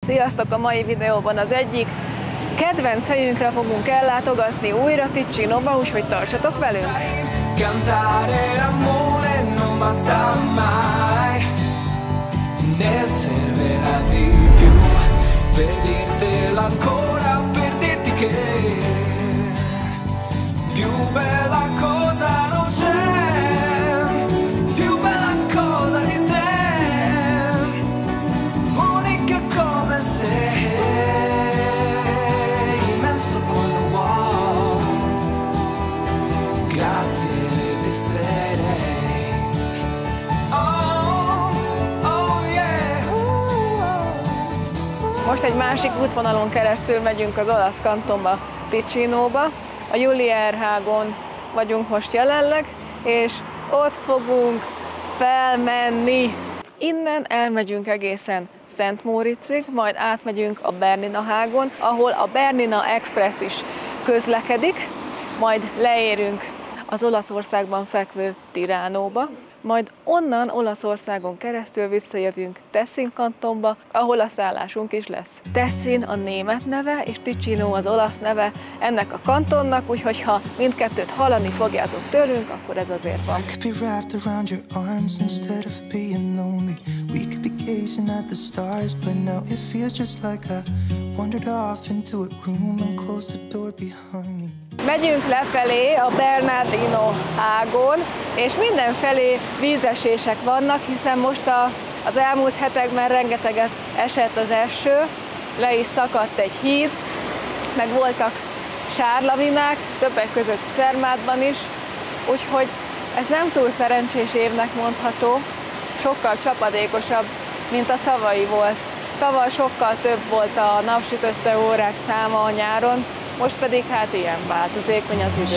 Sziasztok! A mai videóban az egyik kedvenc helyünkre fogunk ellátogatni újra Ticinóba, úgyhogy tartsatok velünk! Most egy másik útvonalon keresztül megyünk az olasz kantonba, Ticinóba. A Julierhágon vagyunk most jelenleg, és ott fogunk felmenni. Innen elmegyünk egészen Szent Móriczig, majd átmegyünk a Bernina hágon, ahol a Bernina Express is közlekedik, majd leérünk az Olaszországban fekvő Tiránóba, majd onnan Olaszországon keresztül visszajövünk Tessin kantonba, ahol a szállásunk is lesz. Tessin a német neve, és Ticino az olasz neve ennek a kantonnak, úgyhogy ha mindkettőt hallani fogjátok tőlünk, akkor ez azért van. Megyünk lefelé a Bernardino ágon, és mindenfelé vízesések vannak, hiszen most az elmúlt hetekben rengeteget esett az eső, le is szakadt egy híd, meg voltak sárlavinák, többek között Zermátban is, úgyhogy ez nem túl szerencsés évnek mondható, sokkal csapadékosabb, mint a tavalyi volt. Tavaly sokkal több volt a napsütötte órák száma a nyáron, most pedig hát ilyen változékony az idő.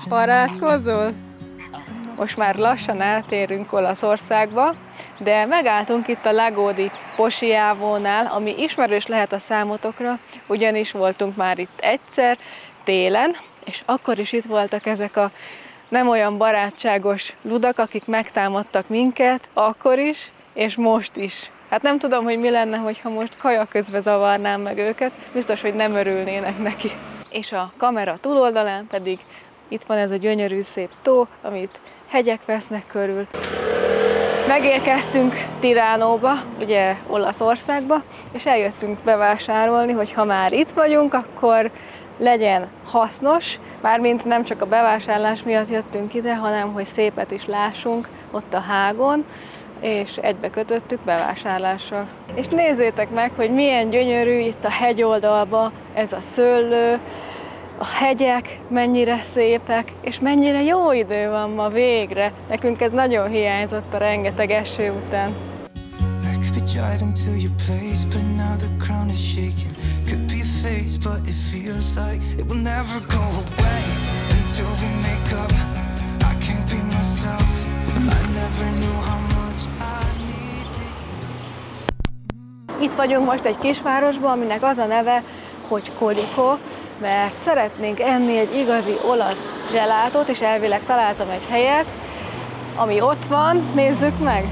Barátkozol? Most már lassan eltérünk Olaszországba, de megálltunk itt a Lago di Poschiavónál, ami ismerős lehet a számotokra, ugyanis voltunk már itt egyszer, télen, és akkor is itt voltak ezek a nem olyan barátságos ludak, akik megtámadtak minket, akkor is, és most is. Hát nem tudom, hogy mi lenne, hogyha most kaja közben zavarnám meg őket, biztos, hogy nem örülnének neki. És a kamera túloldalán pedig itt van ez a gyönyörű szép tó, amit hegyek vesznek körül. Megérkeztünk Tiránóba, ugye Olaszországba, és eljöttünk bevásárolni, hogy ha már itt vagyunk, akkor legyen hasznos, mármint nem csak a bevásárlás miatt jöttünk ide, hanem hogy szépet is lássunk ott a hágon, és egybe kötöttük bevásárlással. És nézzétek meg, hogy milyen gyönyörű itt a hegyoldalba ez a szőlő, a hegyek mennyire szépek, és mennyire jó idő van ma végre. Nekünk ez nagyon hiányzott a rengeteg eső után. Itt vagyunk most egy kisvárosban, aminek az a neve, hogy Colico, mert szeretnénk enni egy igazi olasz zselátót, és elvileg találtam egy helyet, ami ott van, nézzük meg!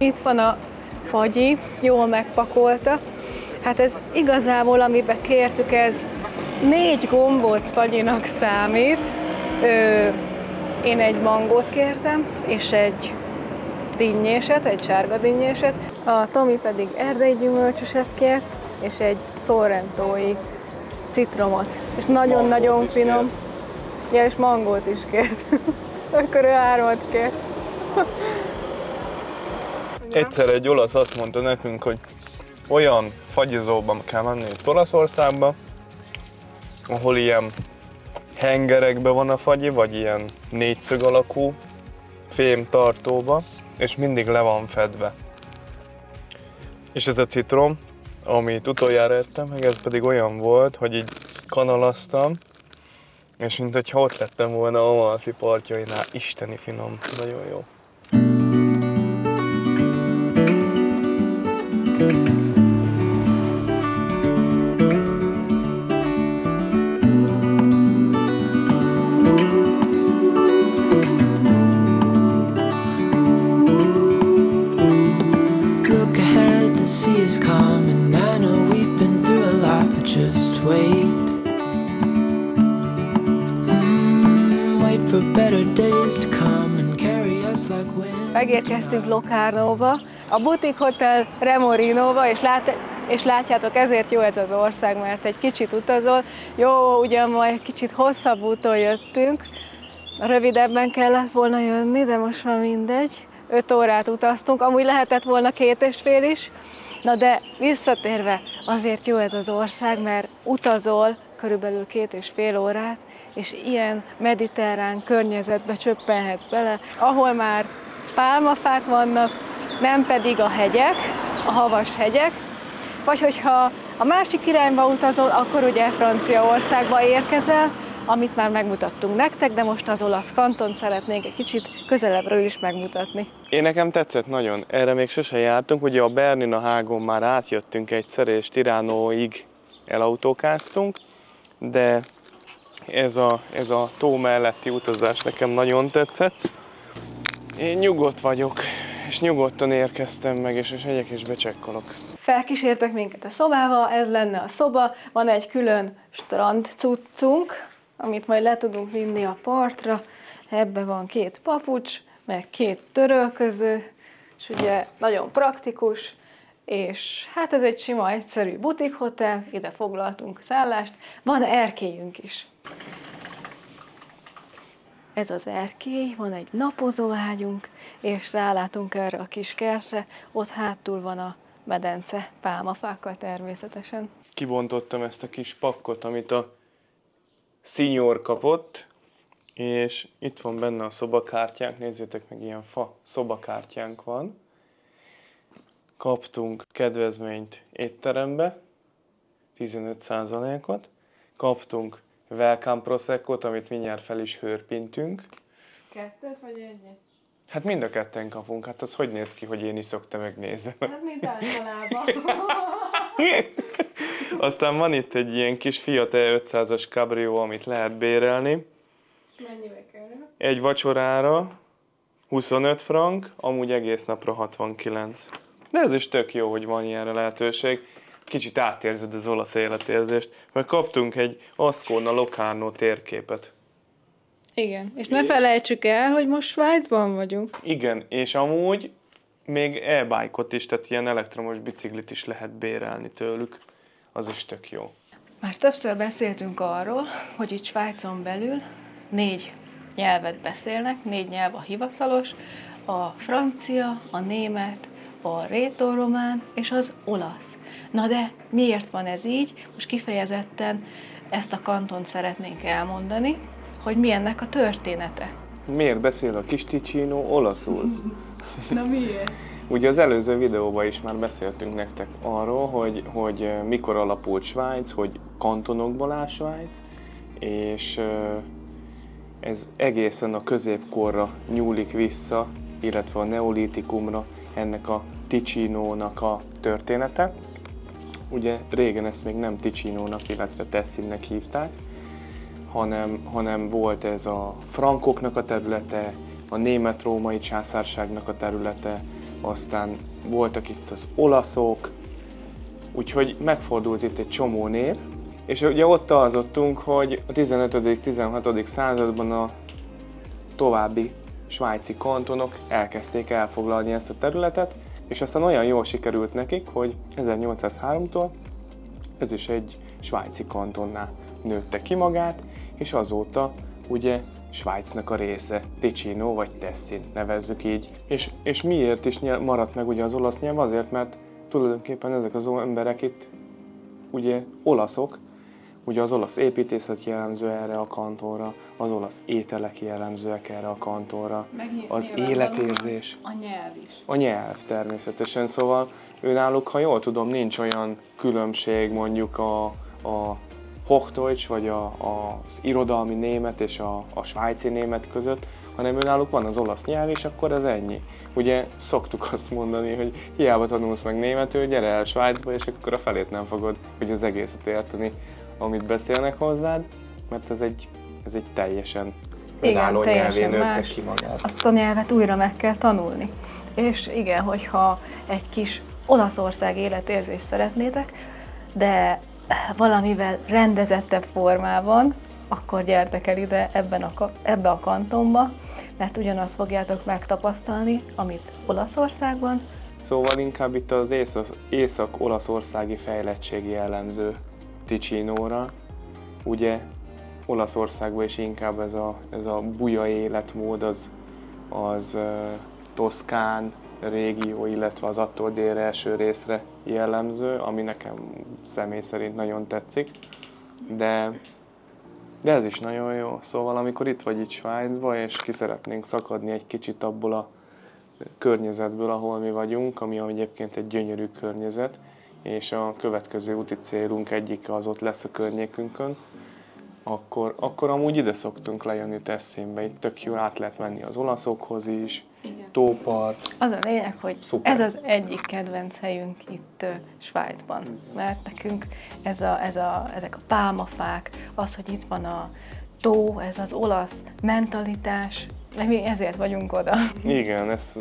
Itt van a fagyi, jól megpakolta. Hát ez igazából, amiben kértük, ez 4 gombóc fagyinak számít. Én egy mangót kértem, és egy dinnyéset, egy sárga dinnyéset. A Tomi pedig erdei gyümölcsöset kért, és egy sorrentói citromot. És nagyon-nagyon finom. Ja, és mangót is kért. Akkor ő 3-at kért. Egyszer egy olasz azt mondta nekünk, hogy olyan fagyizóban kell menni itt Olaszországba, ahol ilyen hengerekben van a fagyi, vagy ilyen négyszög alakú fém tartóba, és mindig le van fedve. És ez a citrom, amit utoljára ettem, meg ez pedig olyan volt, hogy így kanalaztam, és mintha ott lettem volna Amalfi partjainál, isteni finom, nagyon jó. Megérkeztünk Locarnóba, a Boutique Hotel Remorinóba, és látjátok, ezért jó ez az ország, mert egy kicsit utazol. Jó, ugyan majd kicsit hosszabb úton jöttünk, rövidebben kellett volna jönni, de most már mindegy. 5 órát utaztunk, amúgy lehetett volna 2,5 is. Na de visszatérve, azért jó ez az ország, mert utazol körülbelül 2,5 órát, és ilyen mediterrán környezetbe csöppenhetsz bele, ahol már pálmafák vannak, nem pedig a hegyek, a havas hegyek, vagy hogyha a másik irányba utazol, akkor ugye Franciaországba érkezel, amit már megmutattunk nektek, de most az olasz kantont szeretnénk egy kicsit közelebbről is megmutatni. Én nekem tetszett nagyon, erre még sose jártunk, ugye a Bernina hágon már átjöttünk egyszer, és Tiránóig elautókáztunk, de ez a tó melletti utazás nekem nagyon tetszett. Én nyugodt vagyok, és nyugodtan érkeztem meg, és megyek és becsekkolok. Felkísértek minket a szobába, ez lenne a szoba, van egy külön strand cuccunk, amit majd le tudunk vinni a partra. Ebben van 2 papucs, meg 2 törölköző, és ugye nagyon praktikus, és hát ez egy sima, egyszerű butik hotel, ide foglaltunk szállást, van erkélyünk is. Ez az erkély, van egy napozóágyunk, és rálátunk erre a kis kertre, ott hátul van a medence, pálmafákkal természetesen. Kibontottam ezt a kis pakkot, amit a szinyor kapott, és itt van benne a szobakártyánk, nézzétek meg, ilyen fa szobakártyánk van. Kaptunk kedvezményt étterembe, 15%-ot, kaptunk Welcome Proseccot, amit mindjárt fel is hőrpintünk. 2 vagy 1? Hát mind a 2 kapunk, hát az hogy néz ki, hogy én iszok, te megnézem. Hát mint általában. Aztán van itt egy ilyen kis Fiat E500-as Cabrio, amit lehet bérelni. Mennyibe kerül? Egy vacsorára 25 frank, amúgy egész napra 69. De ez is tök jó, hogy van ilyenre lehetőség. Kicsit átérzed az olasz életérzést, mert kaptunk egy Ascona Locarno térképet. Igen, és ne felejtsük el, hogy most Svájcban vagyunk. Igen, és amúgy még e-bike-ot is, tehát ilyen elektromos biciklit is lehet bérelni tőlük. Az is tök jó. Már többször beszéltünk arról, hogy itt Svájcon belül 4 nyelvet beszélnek, 4 nyelv a hivatalos, a francia, a német, a rétoromán és az olasz. Na de miért van ez így? Most kifejezetten ezt a kantont szeretnénk elmondani, hogy mi ennek a története. Miért beszél a kis Ticino olaszul? Na miért? Ugye az előző videóban is már beszéltünk nektek arról, hogy mikor alapult Svájc, hogy kantonokból áll Svájc, és ez egészen a középkorra nyúlik vissza, illetve a neolitikumra ennek a Ticinónak a története. Ugye régen ezt még nem Ticinónak, illetve Tessinnek hívták, hanem volt ez a frankoknak a területe, a német-római császárságnak a területe, aztán voltak itt az olaszok, úgyhogy megfordult itt egy csomó név, és ugye ott tartottunk, hogy a 15.-16. században a további svájci kantonok elkezdték elfoglalni ezt a területet, és aztán olyan jól sikerült nekik, hogy 1803-tól ez is egy svájci kantonná nőtte ki magát, és azóta ugye Svájcnak a része, Ticino vagy Tessin, nevezzük így. És miért is maradt meg ugye az olasz nyelv? Azért, mert tulajdonképpen ezek az emberek itt ugye olaszok, ugye az olasz építészet jellemző erre a kantonra, az olasz ételek jellemzőek erre a kantonra, az életérzés. A nyelv is. A nyelv természetesen, szóval őnáluk, ha jól tudom, nincs olyan különbség mondjuk a Hochdeutsch, vagy az irodalmi német és a svájci német között, hanem őnáluk van az olasz nyelv, és akkor ez ennyi. Ugye szoktuk azt mondani, hogy hiába tanulsz meg németül, gyere el Svájcba, és akkor a felét nem fogod, hogy az egészet érteni, amit beszélnek hozzád, mert ez egy teljesen önálló nyelvén nőtte ki magát. Azt a nyelvet újra meg kell tanulni. És igen, hogyha egy kis Olaszország életérzést szeretnétek, de valamivel rendezettebb formában, akkor gyertek el ide ebbe a kantonba, mert ugyanazt fogjátok megtapasztalni, amit Olaszországban. Szóval inkább itt az észak-olaszországi fejlettség jellemző Ticinóra. Ugye Olaszországban is inkább ez a buja életmód, az Toszkán régió, illetve az attól délre eső részre jellemző, ami nekem személy szerint nagyon tetszik. De ez is nagyon jó. Szóval amikor itt vagy itt Svájcban, és ki szeretnénk szakadni egy kicsit abból a környezetből, ahol mi vagyunk, ami egyébként egy gyönyörű környezet, és a következő úti célunk egyike az ott lesz a környékünkön, akkor amúgy ide szoktunk lejönni Tessinbe. Itt tök jó, át lehet menni az olaszokhoz is, igen. Tópart. Az a lényeg, hogy szuper. Ez az egyik kedvenc helyünk itt Svájcban, mert nekünk ezek a pálmafák, az, hogy itt van a tó, ez az olasz mentalitás, meg mi ezért vagyunk oda. Igen, ez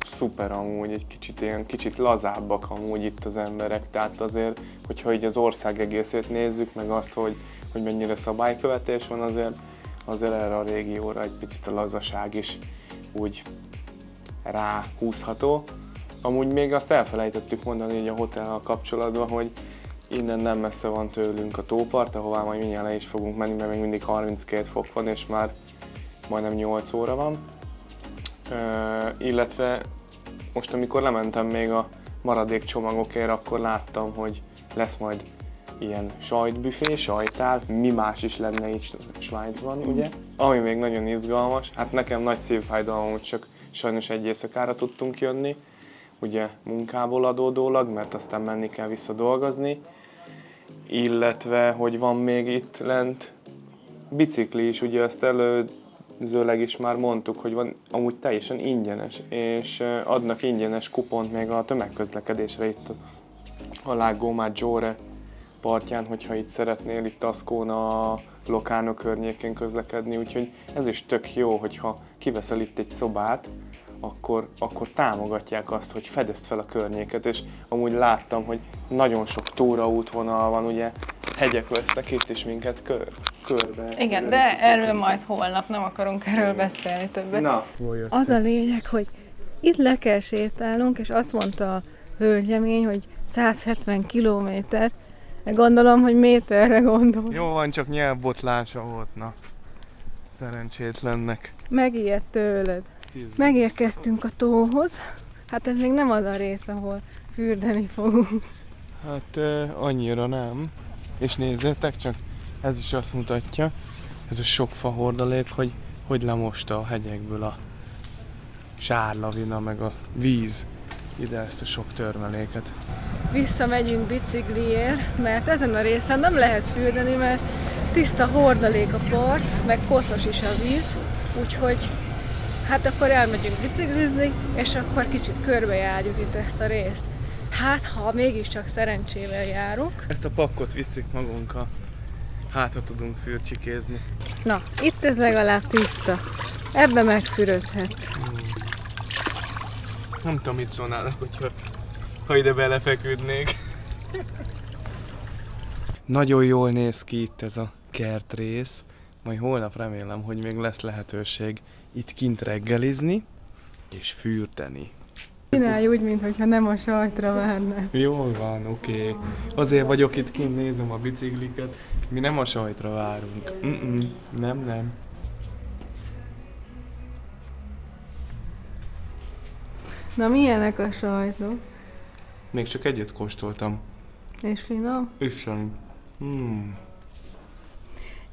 szuper amúgy, egy kicsit lazábbak amúgy itt az emberek, tehát azért, hogyha így az ország egészét nézzük, meg azt, hogy mennyire szabálykövetés van, azért erre a régióra egy picit a lazaság is úgy ráhúzható. Amúgy még azt elfelejtettük mondani így a hotellal kapcsolatban, hogy innen nem messze van tőlünk a tópart, ahová majd mindjárt le is fogunk menni, mert még mindig 32 fok van, és már majdnem 8 óra van. Illetve most, amikor lementem még a maradék csomagokért, akkor láttam, hogy lesz majd ilyen sajtbüfé, sajtál, mi más is lenne itt Svájcban, ugye? Ami még nagyon izgalmas, hát nekem nagy szívfájdalom, hogy csak sajnos egy éjszakára tudtunk jönni, ugye munkából adódólag, mert aztán menni kell vissza dolgozni, illetve, hogy van még itt lent bicikli is, ugye ezt előzőleg is már mondtuk, hogy van amúgy teljesen ingyenes, és adnak ingyenes kupont még a tömegközlekedésre itt a Lago Maggiore partján, hogyha itt szeretnél itt Ascona, Locarno környékén közlekedni, úgyhogy ez is tök jó, hogyha kiveszel itt egy szobát, akkor támogatják azt, hogy fedezd fel a környéket, és amúgy láttam, hogy nagyon sok túraútvonal van, ugye hegyek vesznek itt is minket körbe. Igen, de erről majd holnap, nem akarunk erről beszélni többet. Na, az a lényeg, hogy itt le kell sétálnunk, és azt mondta a hölgyemény, hogy 170 kilométer. Gondolom, hogy méterre gondol. Jó van, csak nyelvbotlása volt, na. Szerencsétlennek. Megijedt tőled. Megérkeztünk a tóhoz. Hát ez még nem az a rész, ahol fürdeni fogunk. Hát annyira nem. És nézzétek csak, ez is azt mutatja, ez a sok fa hordalék, hogy lemosta a hegyekből a sárlavina, meg a víz ide ezt a sok törmeléket. Visszamegyünk bicikliért, mert ezen a részen nem lehet fürdeni, mert tiszta hordalék a part, meg koszos is a víz, úgyhogy hát akkor elmegyünk biciklizni, és akkor kicsit körbejárjuk itt ezt a részt. Hát, ha mégiscsak szerencsével járunk. Ezt a pakkot visszük magunkkal, hát ha tudunk fürcsikézni. Na, itt ez legalább tiszta. Ebbe megfürödhetsz. Nem tudom, mit szólnának, ha ide belefeküdnék. Nagyon jól néz ki itt ez a kertrész. Majd holnap remélem, hogy még lesz lehetőség itt kint reggelizni és fürdeni. Csinálj úgy, mintha nem a sajtra várnál. Jól van, oké. Azért vagyok itt kint, nézem a bicikliket. Mi nem a sajtra várunk. Nem. Na, milyenek a sajtok? Még csak egyet kóstoltam. És finom? Istenem.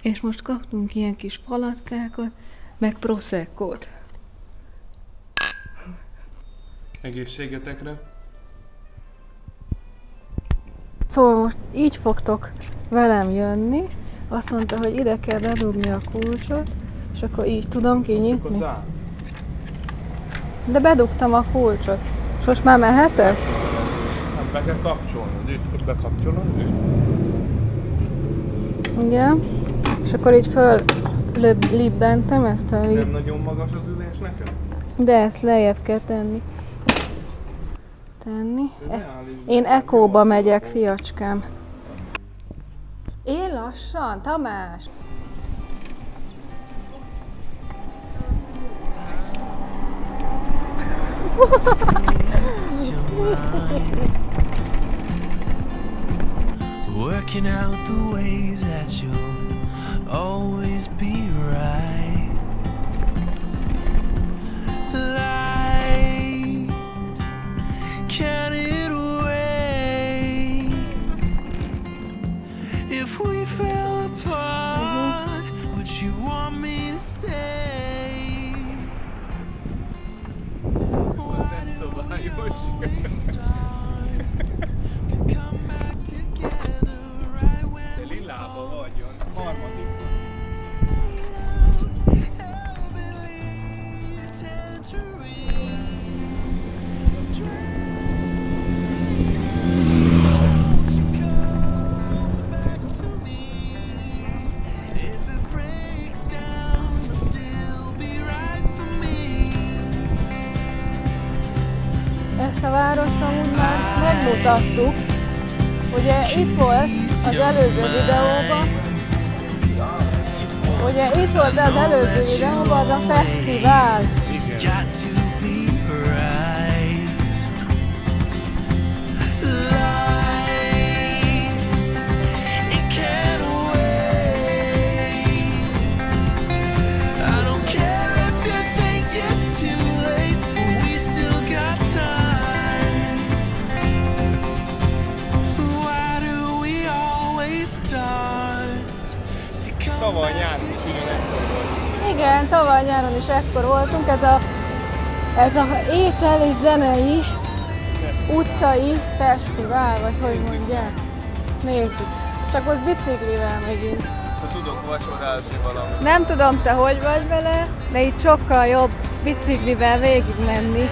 És most kaptunk ilyen kis palatkákat, meg proseccót. Egészségetekre! Szóval most így fogtok velem jönni. Azt mondta, hogy ide kell bedugni a kulcsot, és akkor így tudom kinyitni. De bedugtam a kulcsot. És most már mehetek? Nem, be kell kapcsolnod. Itt bekapcsolod. Igen. És akkor így föllibbentem ezt a Nem nagyon magas az ülés nekem? De ezt lejjebb kell tenni. Én Ekóba megyek, fiacskám. Én lassan, Tamás! Working out the ways that you'll always be right. Light, can it wait? If we fell apart, would you want me to stay? Why do we always start to come back together right when we fall? Heavenly tangerine. Won't you come back to me? If it breaks down, it'll still be right for me. Ezt a várost amúgy már megmutattuk. Ugye itt volt az előző videóban, az a fesztivál. Got to be right. Light, it can't wait. I don't care if you think it's too late, we still got time. Why do we always start to come Tavaly back nyáron is together? Igen, tavaly nyáron is ekkor voltunk, ez a étel és zenei utcai fesztivál, vagy hogy mondják. Nézzük. Csak most biciklivel megyünk. Ha tudok vacsorázni valamit. Nem tudom, te hogy vagy vele, de itt sokkal jobb biciklivel végigmenni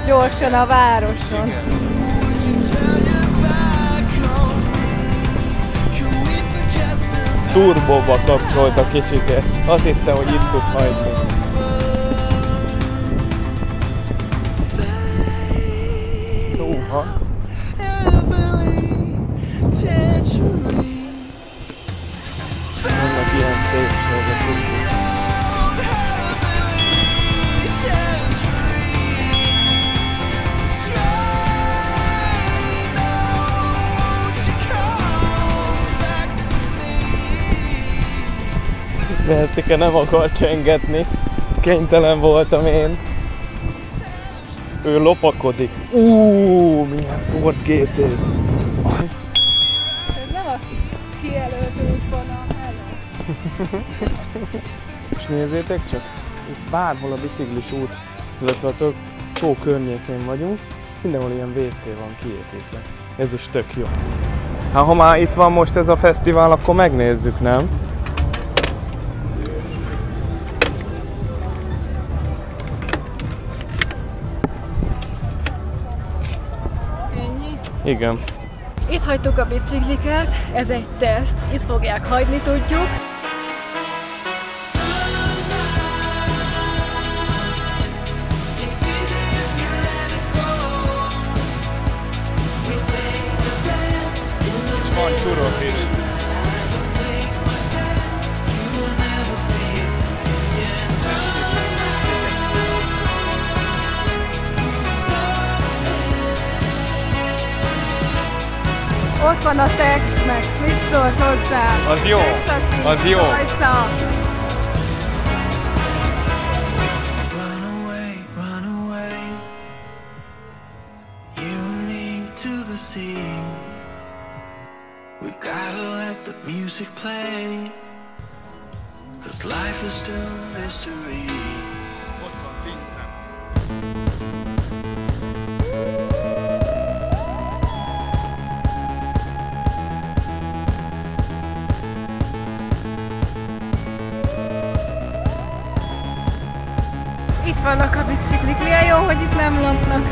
gyorsan a városon. Would you turn your back on me? Can we forget the Turbóba kapcsolt a kicsit, azt hitte, hogy itt tud hagyni. Húha! heavenly tangerine? Vannak ilyen szépségek. Heavenly tangerine. Won't you come back to me? Vertike nem akar csengetni. Kénytelen voltam én. Ő lopakodik. Milyen Ford GT. Ez nem a kijelölt útvonal előtt. Most nézzétek csak, itt bárhol a biciklis út, illetve a tó környékén vagyunk, mindenhol ilyen WC van kiépítve. Ez is tök jó. Hát ha már itt van most ez a fesztivál, akkor megnézzük, nem? Ennyi. Igen. Itt hagytuk a bicikliket, ez egy teszt, itt fogják hagyni, tudjuk. Van churros is. Ott van a Tex-Mex, mit szólsz hozzá? Az jó, az jó. Rajta. Run away, you and me to the sea. We gotta let the music play. 'cause life is still a mystery. Ott van Pinzem. Itt vannak a biciklik, milyen jó, hogy itt nem lopnak.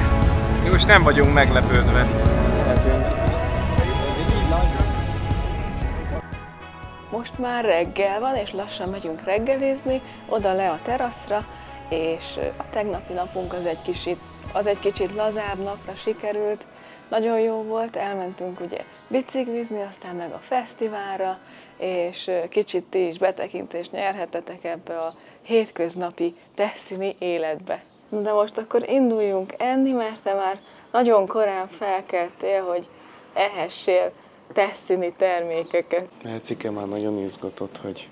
Mi most nem vagyunk meglepődve. Most már reggel van, és lassan megyünk reggelizni, oda le a teraszra, és a tegnapi napunk az egy kicsit lazább napra sikerült. Nagyon jó volt, elmentünk ugye biciklizni, aztán meg a fesztiválra, és kicsit ti is betekintést nyerhetetek ebbe a hétköznapi Tuscany életbe. De most akkor induljunk enni, mert te már nagyon korán felkeltél, hogy ehessél Tuscany termékeket. Mercike már nagyon izgatott, hogy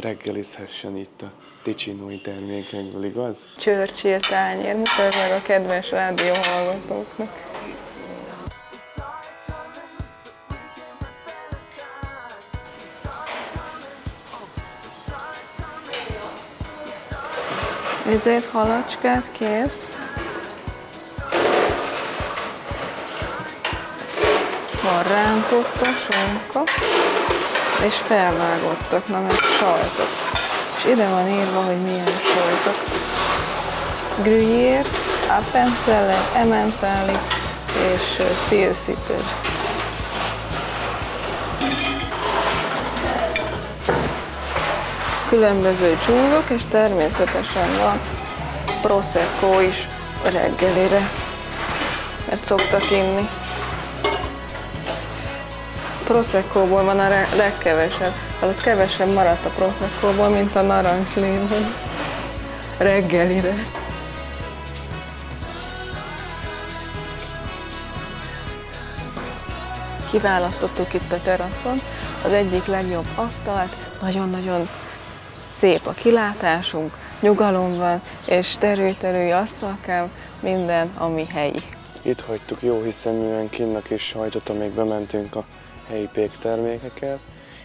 reggelizhessen itt a ticinói termékekből, igaz? Churchill tányér, mutasd meg a kedves rádióhallgatóknak. Ezért halacskát kérsz? Van rántott a sonka, és felvágottak, na meg sajtok. És ide van írva, hogy milyen sajtok. Gruyère, Appenzell, Emmentaler és Tilsiter. Különböző dzsúlok, és természetesen van Prosecco is reggelire, mert szoktak inni. Proseccóból van a legkevesebb, alatt kevesebb maradt a Proseccóból, mint a narancsléből reggelire. Kiválasztottuk itt a teraszon az egyik legjobb asztalt, nagyon-nagyon szép a kilátásunk, nyugalom van, és terülterülő asztalkám, minden, ami helyi. Itt hagytuk jó hiszeműen kinn a kis sajtot, amíg bementünk a helyi péktermékekkel,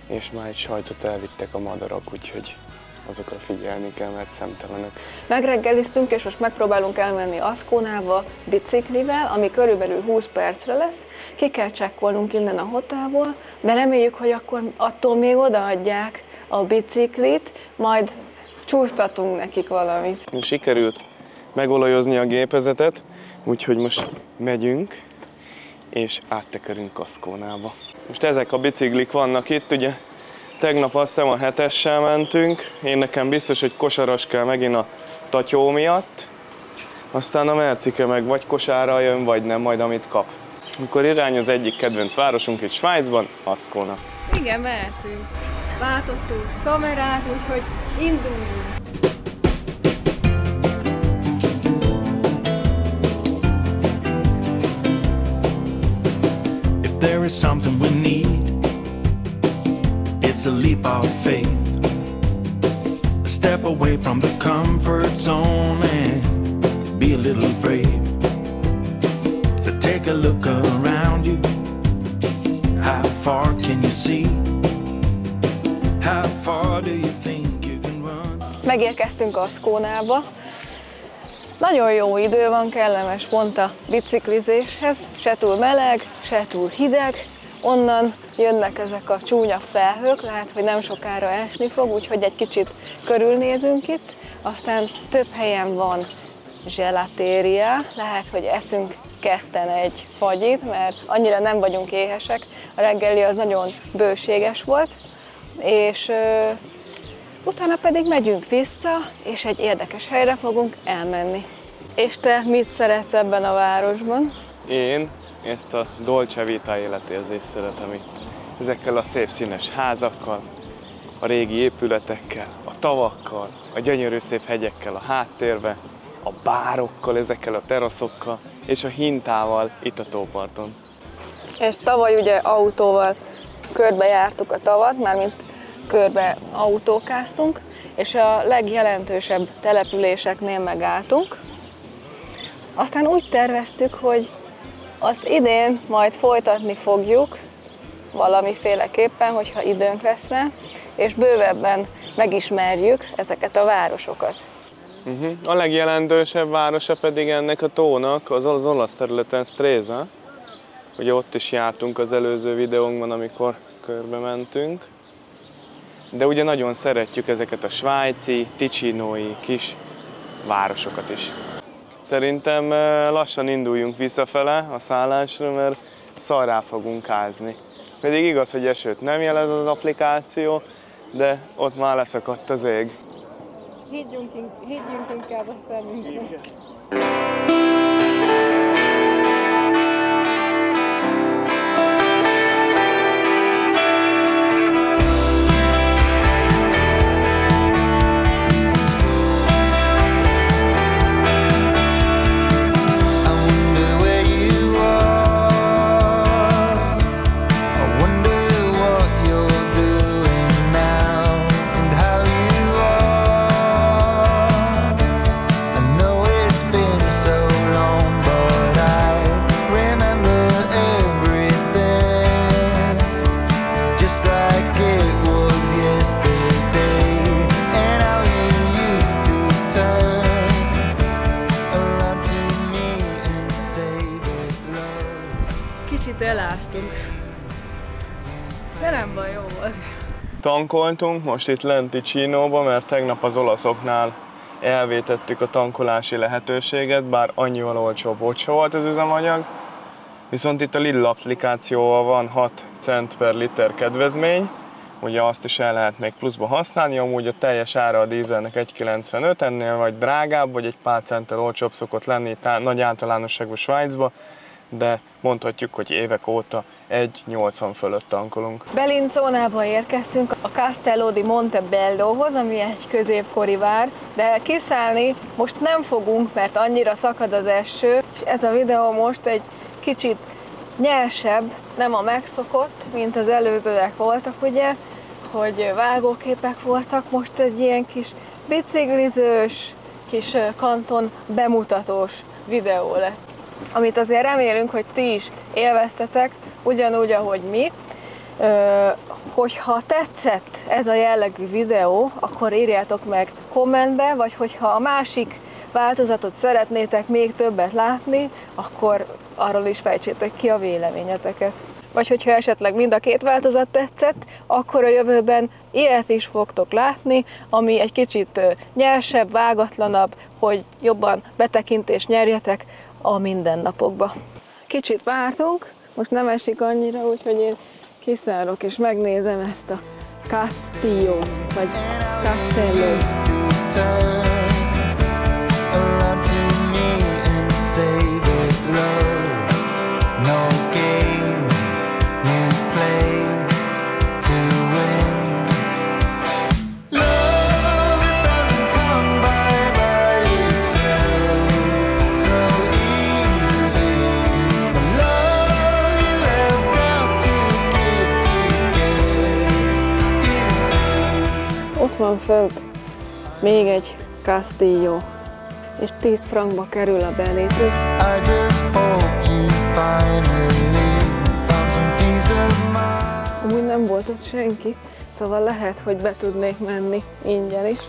és már egy sajtot elvittek a madarak, úgyhogy azokra figyelni kell, mert szemtelenek. Megreggeliztünk, és most megpróbálunk elmenni Asconába biciklivel, ami körülbelül 20 percre lesz. Ki kell csekkolnunk innen a hotelból, de reméljük, hogy akkor attól még odaadják a biciklit, majd csúsztatunk nekik valamit. Sikerült megolajozni a gépezetet, úgyhogy most megyünk, és áttekerünk Asconába. Most ezek a biciklik vannak itt, ugye tegnap azt hiszem a 7-essel mentünk, én nekem biztos, hogy kosaras kell megint a tatyó miatt, aztán a Mercike meg vagy kosárral jön, vagy nem, majd amit kap. Amikor irány az egyik kedvenc városunk itt Svájcban, Ascona. Igen, mehetünk. Váltottunk kamerát, úgyhogy induljunk. If there is something we need, it's a leap of faith. A step away from the comfort zone and be a little brave. So take a look around you. How far can you see? How far do you think you can run? Megérkeztünk Asconába. Nagyon jó idő van, kellemes pont a biciklizéshez, se túl meleg, se túl hideg. Onnan jönnek ezek a csúnya felhők, lehet, hogy nem sokára esni fog, úgyhogy egy kicsit körülnézünk itt. Aztán több helyen van gelatéria, lehet, hogy eszünk ketten egy fagyit, mert annyira nem vagyunk éhesek. A reggeli az nagyon bőséges volt, és utána pedig megyünk vissza, és egy érdekes helyre fogunk elmenni. És te mit szeretsz ebben a városban? Én ezt a Dolce Vita életérzést szeretem itt. Ezekkel a szép színes házakkal, a régi épületekkel, a tavakkal, a gyönyörű szép hegyekkel a háttérbe, a bárokkal, ezekkel a teraszokkal, és a hintával itt a tóparton. És tavaly ugye autóval körbejártuk a tavat, mármint körbe autókáztunk, és a legjelentősebb településeknél megálltunk. Aztán úgy terveztük, hogy azt idén majd folytatni fogjuk valamiféleképpen, hogyha időnk lesz rá, és bővebben megismerjük ezeket a városokat. A legjelentősebb városa pedig ennek a tónak az olasz területen Stresa. Ugye ott is jártunk az előző videónkban, amikor körbe mentünk. De ugye nagyon szeretjük ezeket a svájci, ticinói kis városokat is. Szerintem lassan induljunk visszafele a szállásra, mert szarrá fogunk ázni. Pedig igaz, hogy esőt nem jelez az applikáció, de ott már leszakadt az ég. Higgyünk inkább a szemünkre. Kicsit eláztunk, de nem baj, jó volt. Tankoltunk most itt lent Ticinóba, mert tegnap az olaszoknál elvétettük a tankolási lehetőséget, bár annyival olcsóbb volt az üzemanyag. Viszont itt a Lidl applikációval van 6 cent per liter kedvezmény, ugye azt is el lehet még pluszba használni, amúgy a teljes ára a dízelnek 1,95, ennél vagy drágább, vagy egy pár centtel olcsóbb szokott lenni nagy általánosságban Svájcba, de mondhatjuk, hogy évek óta 1,80 fölött tankolunk. Bellinzónába érkeztünk a Castello di Montebellohoz, ami egy középkori vár, de kiszállni most nem fogunk, mert annyira szakad az eső, és ez a videó most egy kicsit nyersebb, nem a megszokott, mint az előzőek voltak, ugye, hogy vágóképek voltak, most egy ilyen kis biciklizős, kis kanton bemutatós videó lett. Amit azért remélünk, hogy ti is élveztetek, ugyanúgy, ahogy mi. Hogyha tetszett ez a jellegű videó, akkor írjátok meg kommentbe, vagy hogyha a másik változatot szeretnétek még többet látni, akkor arról is fejtsétek ki a véleményeteket. Vagy hogyha esetleg mind a két változat tetszett, akkor a jövőben ilyet is fogtok látni, ami egy kicsit nyersebb, vágatlanabb, hogy jobban betekintést nyerjetek a mindennapokba. Kicsit vártunk, most nem esik annyira, úgyhogy én kiszállok és megnézem ezt a Castillo-t, vagy Castellót. Ott van fönt még egy Castillo, és 10 frankba kerül a belépő. Amúgy nem volt ott senki, szóval lehet, hogy be tudnék menni ingyen is.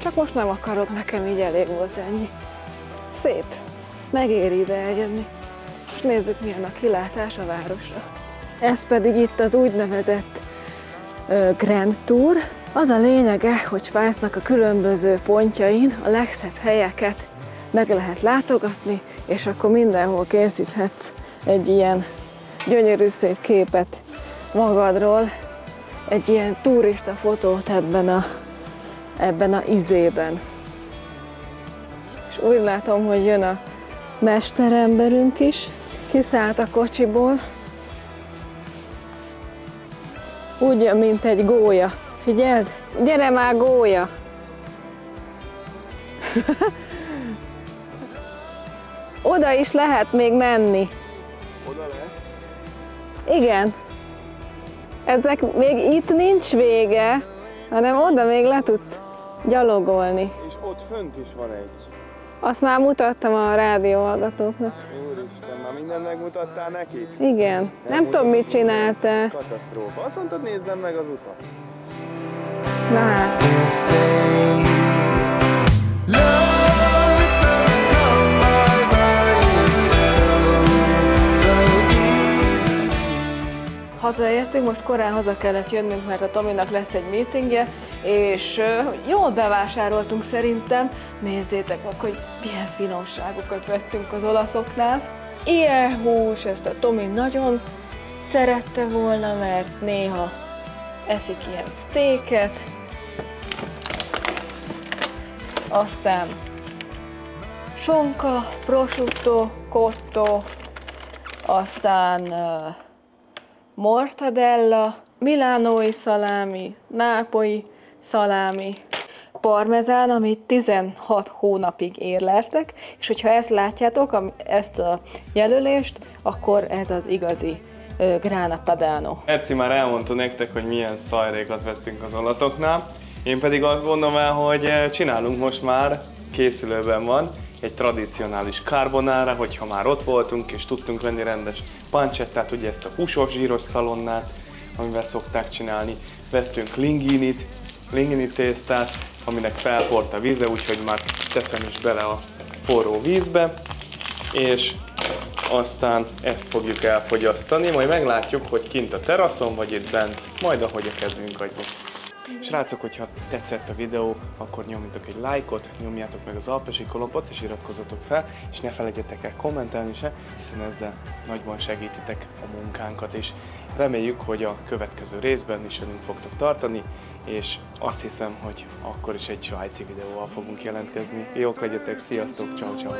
Csak most nem akarok, nekem így elég volt ennyi. Szép, megéri ide eljönni. Most nézzük, milyen a kilátás a városra. Ez pedig itt az úgynevezett Grand Tour. Az a lényege, hogy Svájcnak a különböző pontjain a legszebb helyeket meg lehet látogatni, és akkor mindenhol készíthetsz egy ilyen gyönyörű szép képet magadról, egy ilyen turista fotót ebben a izében. És úgy látom, hogy jön a mesteremberünk is, kiszállt a kocsiból, úgy jön, mint egy gólya. Figyeld! Gyere már, gólya! Oda is lehet még menni. Oda lehet? Igen. Ezek még itt nincs vége, hanem oda még le tudsz gyalogolni. És ott fönt is van egy. Azt már mutattam a rádióhallgatóknak. Úristen, már mindent megmutattál nekik? Igen. Nem tudom, mit csináltál. Katasztrófa. Azt mondtad, nézzem meg az utat. Na hát. Hazaértünk, most korán haza kellett jönnünk, mert a Tominak lesz egy meetingje, és jól bevásároltunk szerintem. Nézzétek meg, hogy milyen finomságokat vettünk az olaszoknál. Ilyen hús, ezt a Tomi nagyon szerette volna, mert néha eszik ilyen sztéket. Aztán sonka, prosciutto, cotto, aztán mortadella, milánói szalámi, nápolyi szalámi, parmezán, amit 16 hónapig érleltek, és hogyha ezt látjátok, ezt a jelölést, akkor ez az igazi Grana Padano. Erci már elmondta nektek, hogy milyen szajrékat vettünk az olaszoknál, én pedig azt gondolom el, hogy csinálunk most már, készülőben van, egy tradicionális carbonara, hogyha már ott voltunk és tudtunk venni rendes pancettát, ugye ezt a húsos, zsíros szalonnát, amivel szokták csinálni. Vettünk linguini tésztát, aminek felforrt a víze, úgyhogy már teszem is bele a forró vízbe, és aztán ezt fogjuk elfogyasztani, majd meglátjuk, hogy kint a teraszon vagy itt bent, majd ahogy a kedvünk adja. Srácok, hogyha tetszett a videó, akkor nyomjatok egy lájkot, nyomjátok meg az alpesi kalapot és iratkozzatok fel, és ne felejtjetek el kommentelni se, hiszen ezzel nagyban segítitek a munkánkat, és reméljük, hogy a következő részben is velünk fogtok tartani, és azt hiszem, hogy akkor is egy svájci videóval fogunk jelentkezni. Jók legyetek, sziasztok, ciao ciao.